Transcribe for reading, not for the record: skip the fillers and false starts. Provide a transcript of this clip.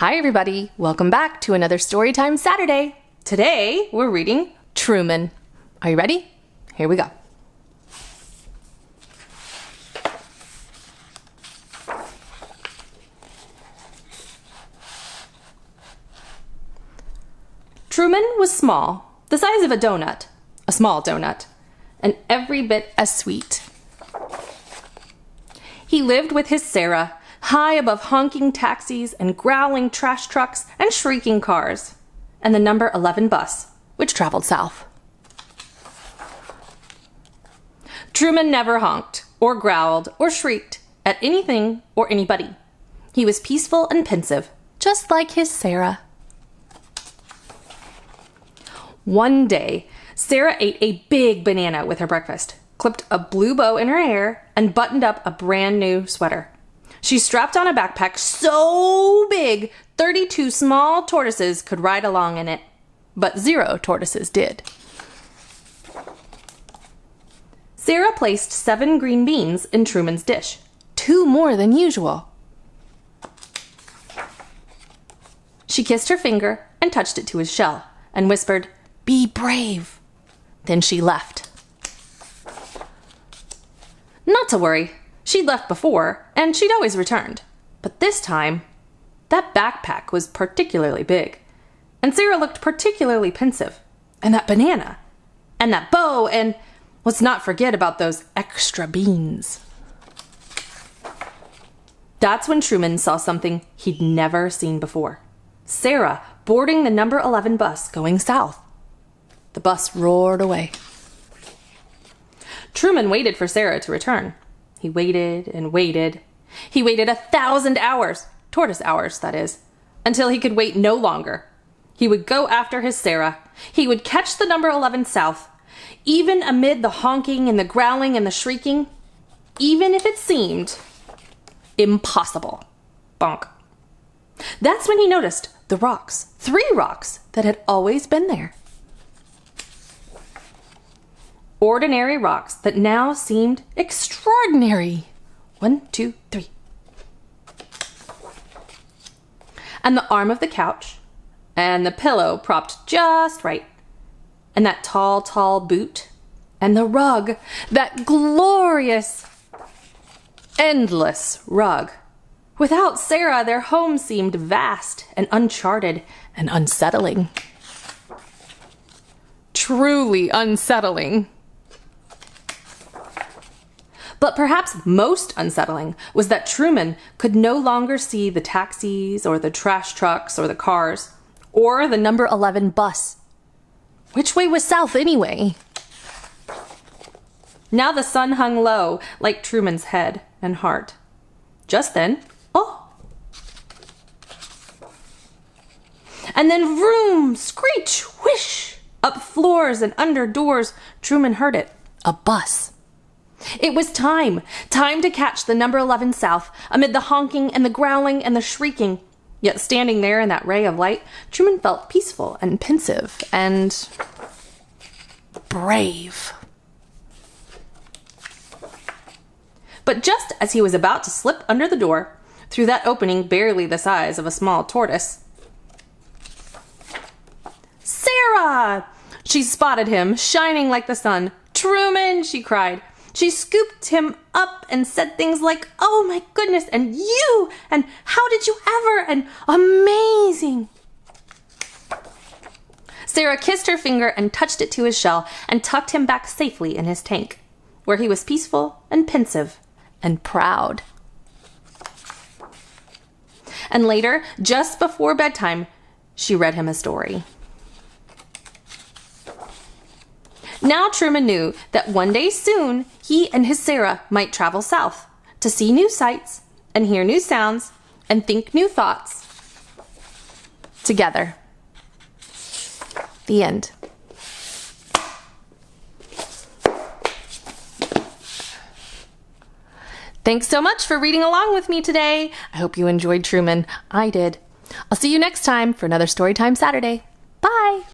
Hi everybody, welcome back to another Storytime Saturday. Today we're reading Truman. Are you ready? Here we go. Truman was small, the size of a small donut, and every bit as sweet. He lived with his Sarah, high above honking taxis and growling trash trucks and shrieking cars, and the number 11 bus, which traveled south. Truman never honked, or growled, or shrieked at anything or anybody. He was peaceful and pensive, just like his Sarah. One day, Sarah ate a big banana with her breakfast, clipped a blue bow in her hair, and buttoned up a brand new sweater. She strapped on a backpack so big 32 small tortoises could ride along in it, but 0 tortoises did. Sarah placed 7 green beans in Truman's dish, 2 more than usual. She kissed her finger and touched it to his shell and whispered, "Be brave." Then she left. Not to worry. She'd left before, and she'd always returned. But this time, that backpack was particularly big, and Sarah looked particularly pensive. And that banana, and that bow, and let's not forget about those extra beans. That's when Truman saw something he'd never seen before. Sarah boarding the number 11 bus going south. The bus roared away. Truman waited for Sarah to return. He waited and waited. He waited 1,000 hours, tortoise hours, that is, until he could wait no longer. He would go after his Sarah. He would catch the number 11 south, even amid the honking and the growling and the shrieking, even if it seemed impossible. Bonk. That's when he noticed the rocks, 3 rocks that had always been there. Ordinary rocks that now seemed extraordinary. 1, 2, 3. And the arm of the couch, and the pillow propped just right, and that tall, tall boot, and the rug, that glorious, endless rug. Without Sarah, their home seemed vast and uncharted and unsettling. Truly unsettling. But perhaps most unsettling was that Truman could no longer see the taxis or the trash trucks or the cars or the number 11 bus. Which way was south anyway? Now the sun hung low like Truman's head and heart. Just then, oh! And then vroom, screech, whish! Up floors and under doors, Truman heard it. A bus. It was time to catch the number 11 south amid the honking and the growling and the shrieking. Yet standing there in that ray of light, Truman felt peaceful and pensive and brave. But just as he was about to slip under the door, through that opening barely the size of a small tortoise, Sarah! She spotted him, shining like the sun. "Truman!" she cried. She scooped him up and said things like, "Oh my goodness, and you, and how did you ever, and amazing." Sarah kissed her finger and touched it to his shell and tucked him back safely in his tank, where he was peaceful and pensive and proud. And later, just before bedtime, she read him a story. Now Truman knew that one day soon he and his Sarah might travel south to see new sights and hear new sounds and think new thoughts together. The end. Thanks so much for reading along with me today. I hope you enjoyed Truman. I did. I'll see you next time for another Storytime Saturday. Bye!